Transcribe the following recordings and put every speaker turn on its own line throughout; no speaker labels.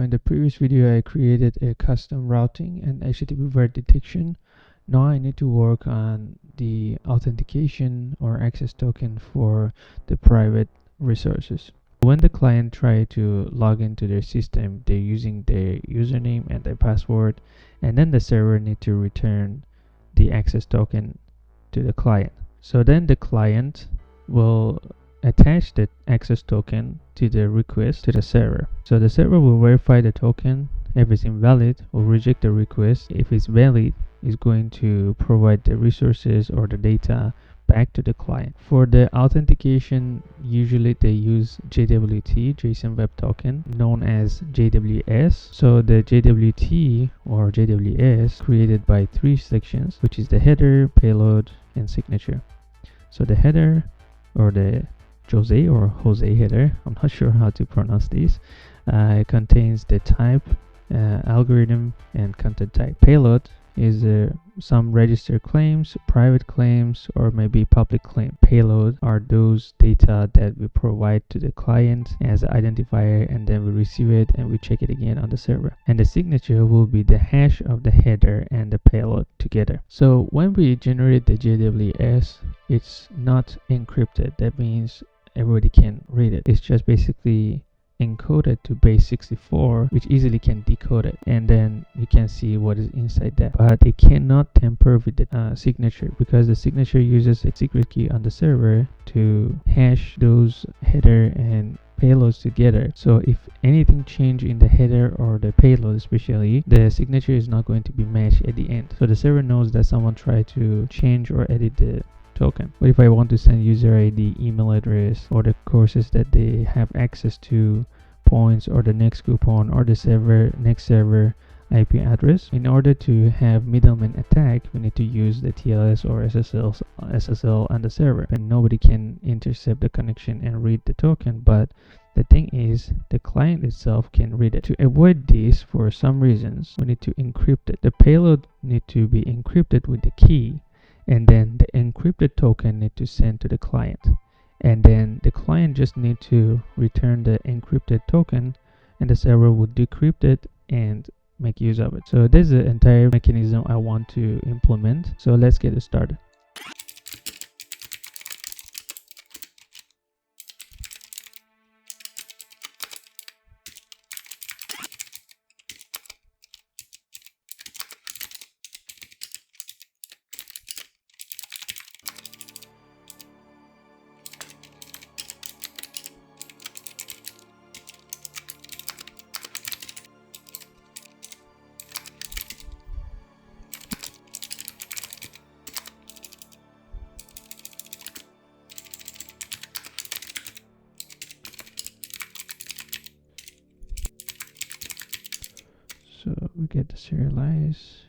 in the previous video I created a custom routing and HTTP word detection. Now I need to work on the authentication or access token for the private resources. When the client try to log into their system, they're using their username and their password, and then the server need to return the access token to the client. So then the client will attach the access token to the request to the server. So the server will verify the token. If it's invalid, will reject the request. If it's valid, is going to provide the resources or the data back to the client. For the authentication, usually they use JWT, JSON Web Token, known as JWS. So the JWT or JWS created by 3 sections, which is the header, payload, and signature. So the header, or the Jose header, I'm not sure how to pronounce these, contains the type, algorithm, and content type. Payload is some registered claims, private claims, or maybe public claim. Payload are those data that we provide to the client as an identifier, and then we receive it and we check it again on the server. And the signature will be the hash of the header and the payload together. So when we generate the JWS, it's not encrypted. That means everybody can read it. It's just basically encoded to base 64, which easily can decode it, and then you can see what is inside there. But it cannot tamper with the signature, because the signature uses a secret key on the server to hash those header and payloads together. So if anything change in the header or the payload especially, the signature is not going to be matched at the end. So the server knows that someone tried to change or edit the token. But if I want to send user ID, email address, or the courses that they have access to, points, or the next coupon, or the next server IP address, in order to have middleman attack, we need to use the TLS or SSL on the server, and nobody can intercept the connection and read the token. But the thing is, the client itself can read it. To avoid this, for some reasons, we need to encrypt it. The payload need to be encrypted with the key, and then the encrypted token need to send to the client, and then the client just need to return the encrypted token, and the server will decrypt it and make use of it. So this is the entire mechanism I want to implement. So let's get it started. So we get the serialize.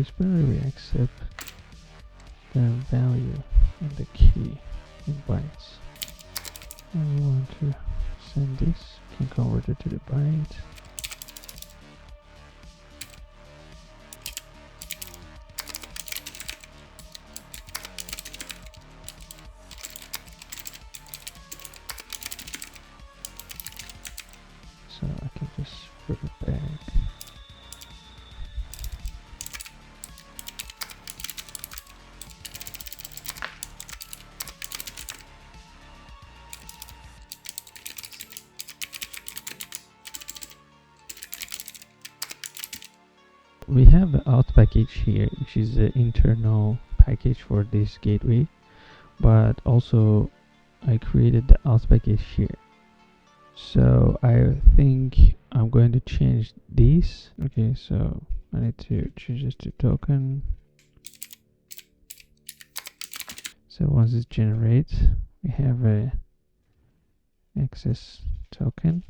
basically we accept the value and the key in bytes. And we want to send this, we can convert it to the byte. So I can just put it back. We have the out package here, which is the internal package for this gateway, but also I created the out package here. So I think I'm going to change these. Okay, so I need to change this to token. So once it generates, we have a access token.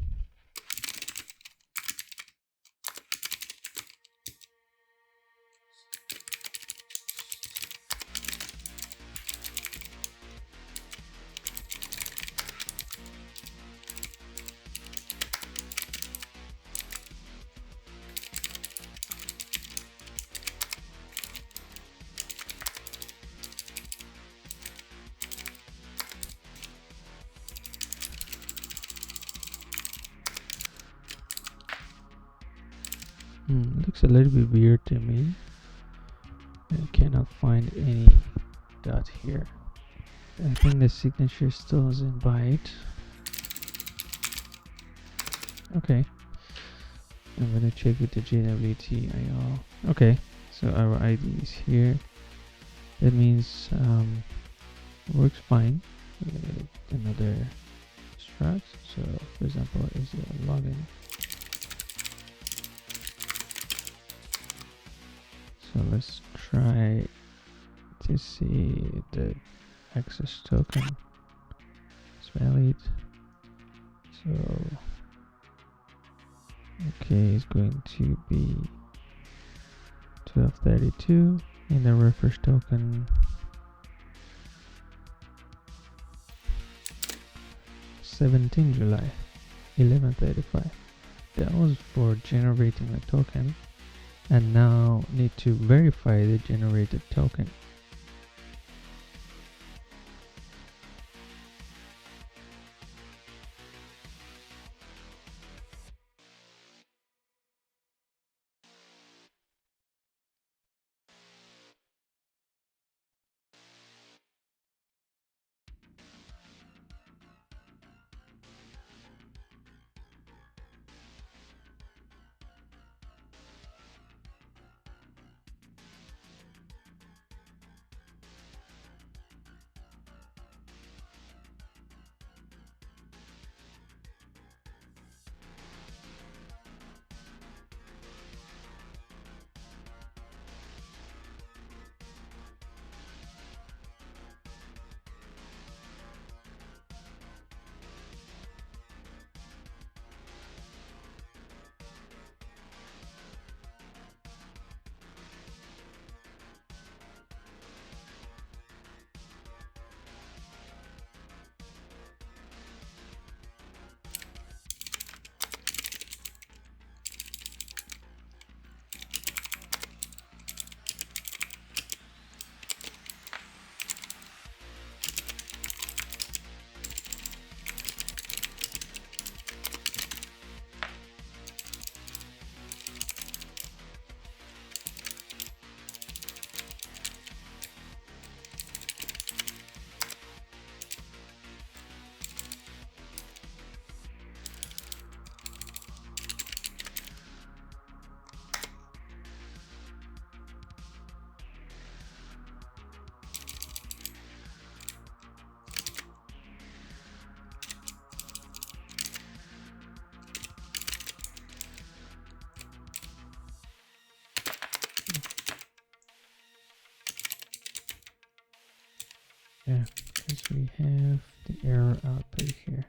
Looks a little bit weird to me. I cannot find any dot here. I think the signature still is in byte. Okay. I'm gonna check with the JWT IO. Okay, so our ID is here. That means works fine. Another struct. So for example, is a login. So let's try to see the access token is valid. So okay, it's going to be 1232 and the refresh token 17 July 11:35. That was for generating a token, and now need to verify the generated token. Yeah, because we have the error output here.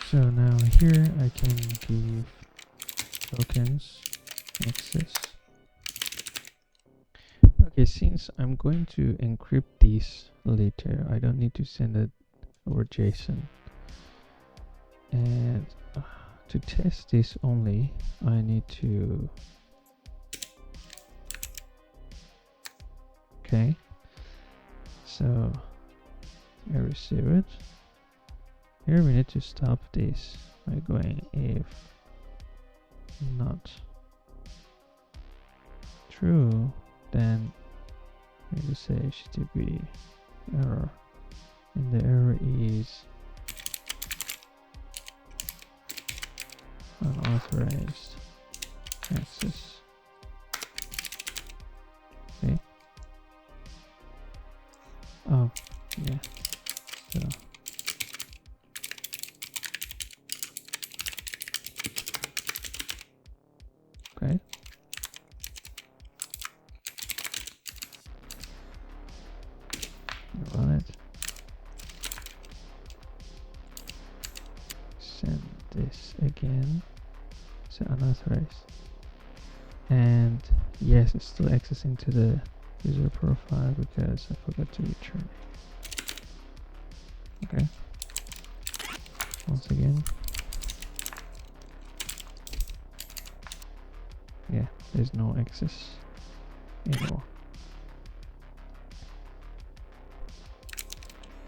So now here I can give tokens access. Okay, since I'm going to encrypt these later, I don't need to send it over JSON. And to test this only, I need to, okay, so I receive it. Here we need to stop this by going if not true, then we just say HTTP error, and the error is unauthorized access. Okay. Oh, yeah. So okay. Run it. Send this again. So unauthorized. And yes, it's still accessing to the user profile because I forgot to return it. Okay. Once again. Yeah, there's no access anymore.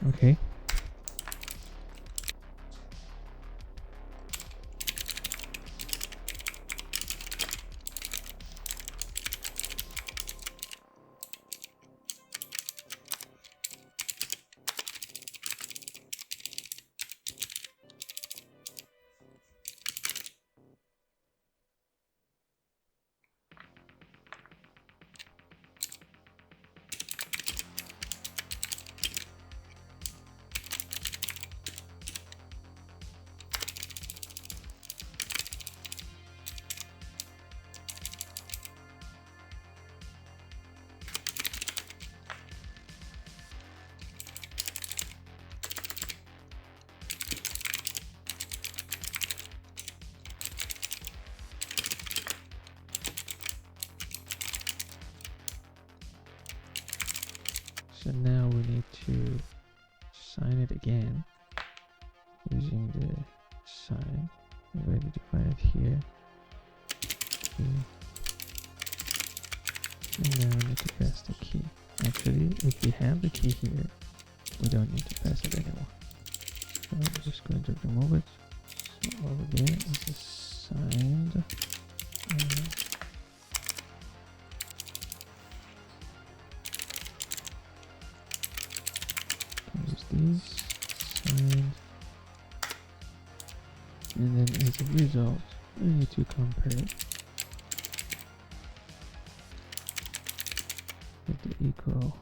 Okay. So now we need to sign it again using the sign. I'm going to define it here. Okay. And now we need to pass the key. Actually, if we have the key here, we don't need to pass it anymore. So I'm just going to remove it. So over there is the signed. Use these signed, and then as a result, we need to compare it with the equal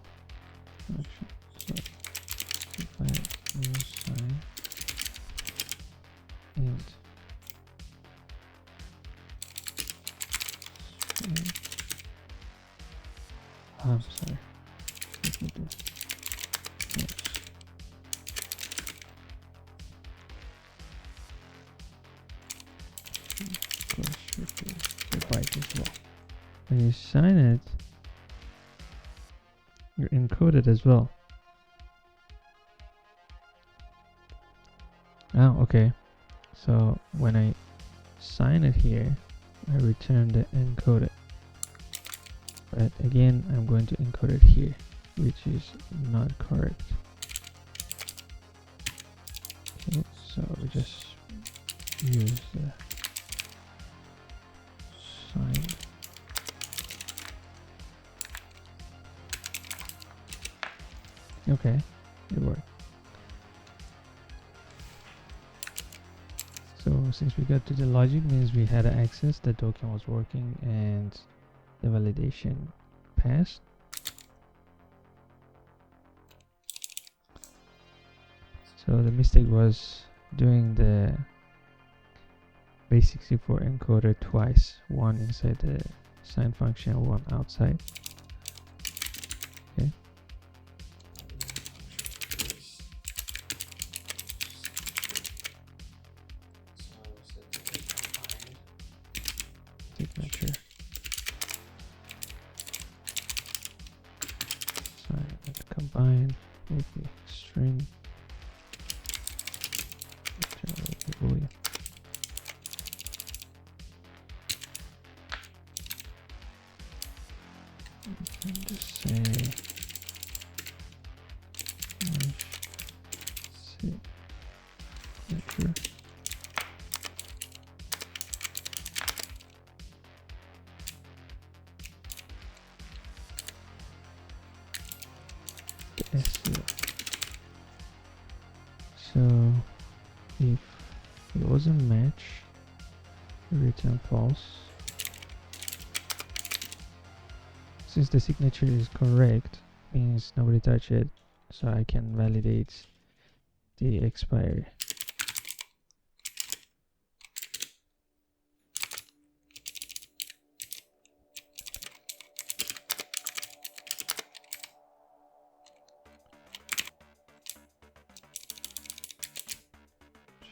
function. So if I new sign and I'm sorry. Let me do this. As well. When you sign it, you're encoded as well. Oh, okay. So when I sign it here, I return the encoded. But again, I'm going to encode it here, which is not correct. Okay, so we just use the sign. Okay, it worked. So since we got to the logic, means we had access, the token was working, and the validation passed. So the mistake was doing the base64 encoder twice, one inside the sign function, one outside. Okay. signature. So and combine with the string. Boolean. And just say signature. So if it was a match, return false. Since the signature is correct, means nobody touched it, so I can validate the expiry.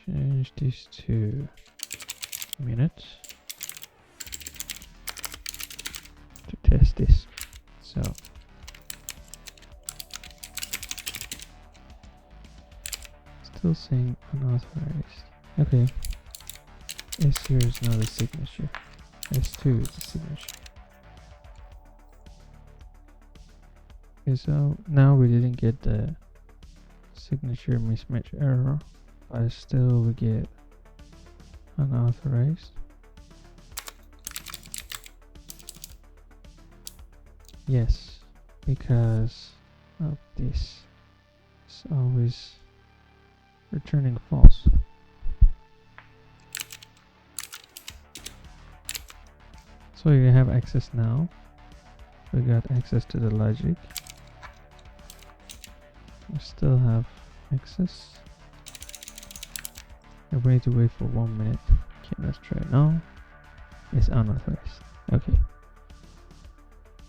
Change this to minutes to test this. So still saying unauthorized. Okay. S here is not a signature. S2 is a signature. Okay, so now we didn't get the signature mismatch error, but still we get unauthorized. Yes, because of this. It's always returning false. So you have access now. We got access to the logic. We still have access. And we need to wait for 1 minute. Okay, let's try it now. It's unauthorized. Okay.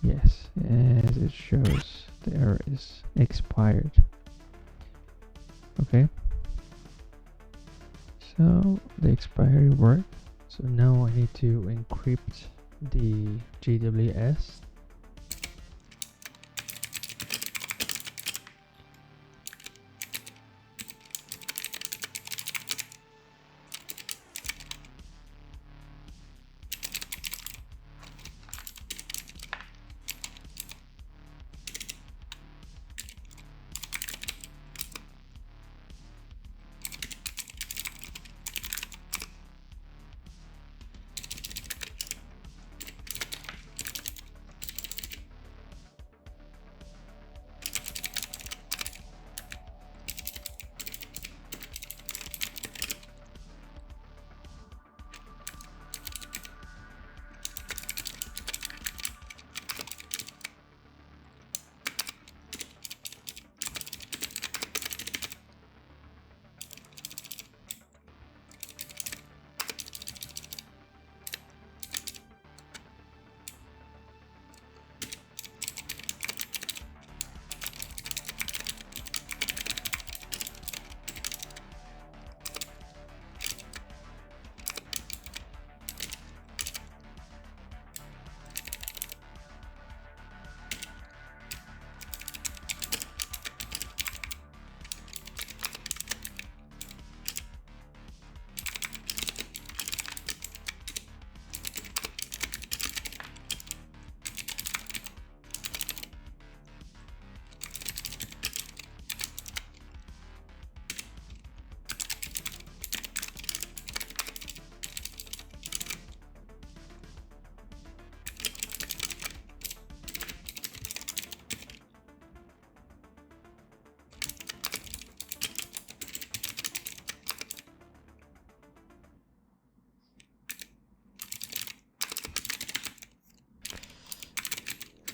Yes, and it shows the error is expired. Okay. So the expiry worked. So now I need to encrypt the GWS.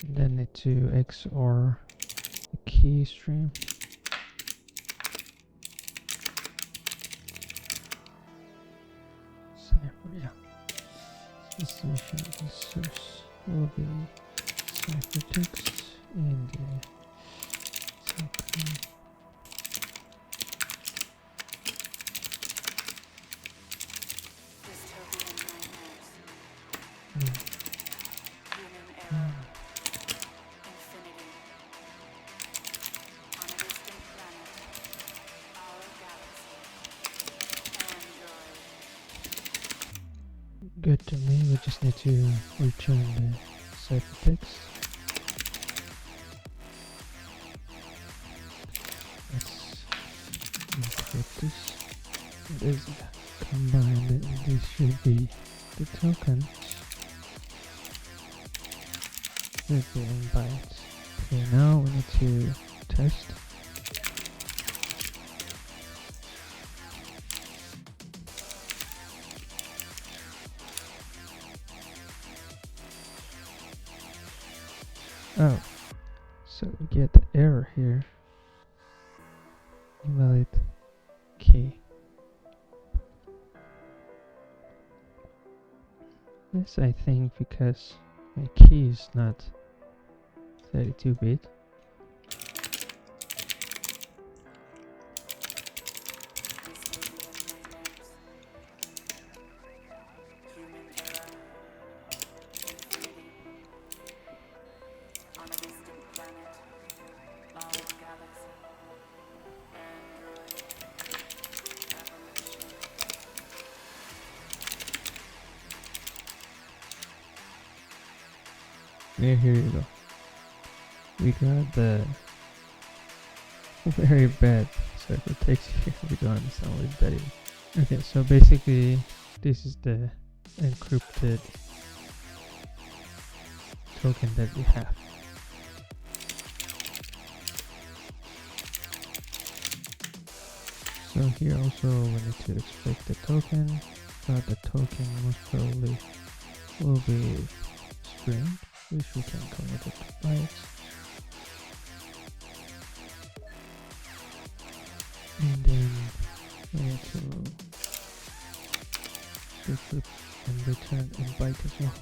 Then need to XOR the key stream. Cipher, yeah. Destination and source will be ciphertext and the good to me. We just need to return the ciphertext. Let's encrypt this. This is combined, and this should be the token. Should be in bytes. Okay, now we need to test. Oh, so we get the error here. Invalid key. This I think because my key is not 32-bit. Yeah, here you go. We got the very bad ciphertext here. We don't understand what that is. Okay, so basically this is the encrypted token that we have. So here also we need to expect the token, but the token most probably will be string, which we can convert it to bytes. And then we need to decrypt and return in byte as well.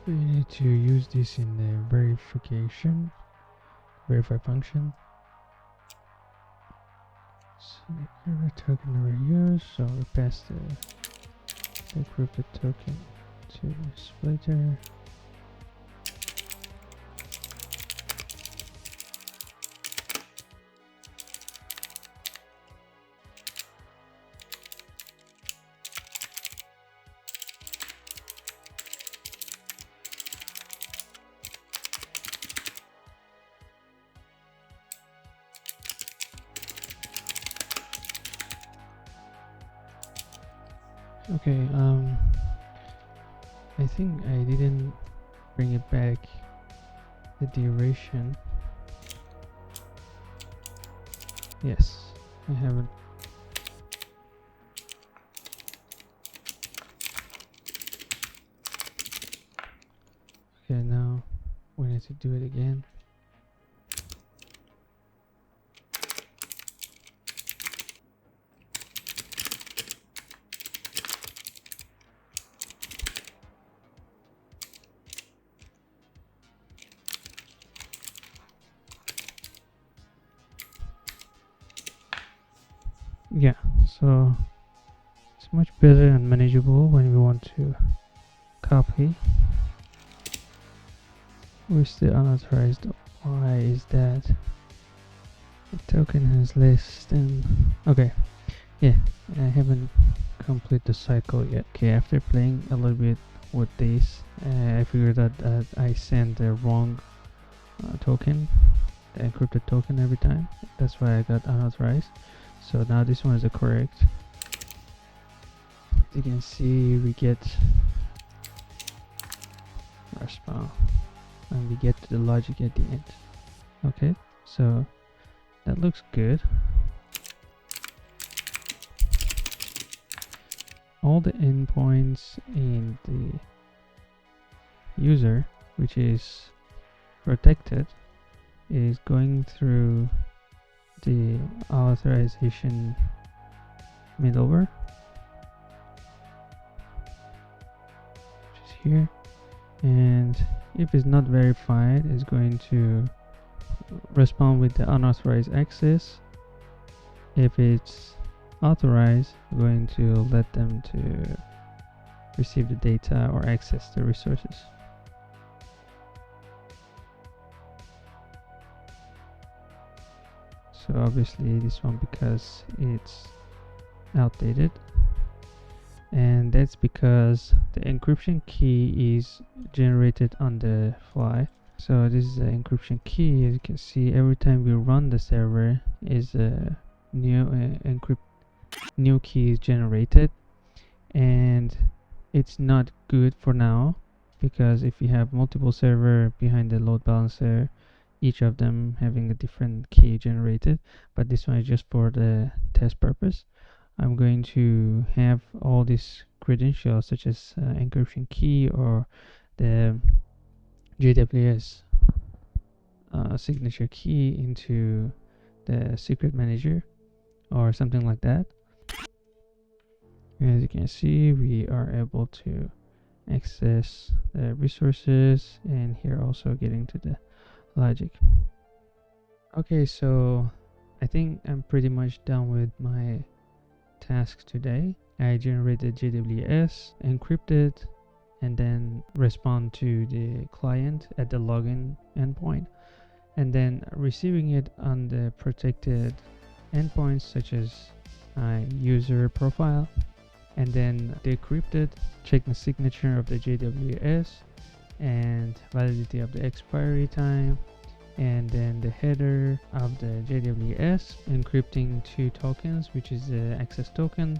We need to use this in the verify function. So the error token never used, so we pass the encrypted token to the splitter. Okay, I think I didn't bring it back, the duration. Yes, I haven't. Okay, now we need to do it again. So it's much better and manageable when we want to copy. Where's the unauthorized? Why is that? The token has less than... Okay, yeah, I haven't completed the cycle yet. Okay, after playing a little bit with this, I figured out that I sent the wrong token, the encrypted token every time. That's why I got unauthorized. So now this one is the correct. As you can see, we get response and we get to the logic at the end. Okay, so that looks good. All the endpoints in the user, which is protected, is going through the authorization middleware, which is here, and if it's not verified, it's going to respond with the unauthorized access. If it's authorized, we're going to let them to receive the data or access the resources. So obviously this one, because it's outdated, and that's because the encryption key is generated on the fly. So this is the encryption key. As you can see, every time we run the server is a new key is generated, and it's not good for now, because if you have multiple server behind the load balancer, each of them having a different key generated, but this one is just for the test purpose. I'm going to have all these credentials such as encryption key or the JWS signature key into the secret manager or something like that. As you can see, we are able to access the resources, and here also getting to the logic. Okay, so I think I'm pretty much done with my task today. I generated JWS, encrypted, and then respond to the client at the login endpoint, and then receiving it on the protected endpoints such as user profile, and then decrypted, check the signature of the JWS and validity of the expiry time, and then the header of the JWS, encrypting 2 tokens, which is the access token,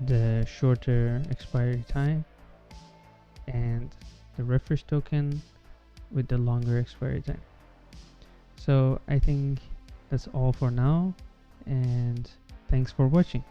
the shorter expiry time, and the refresh token with the longer expiry time. So I think that's all for now, and thanks for watching.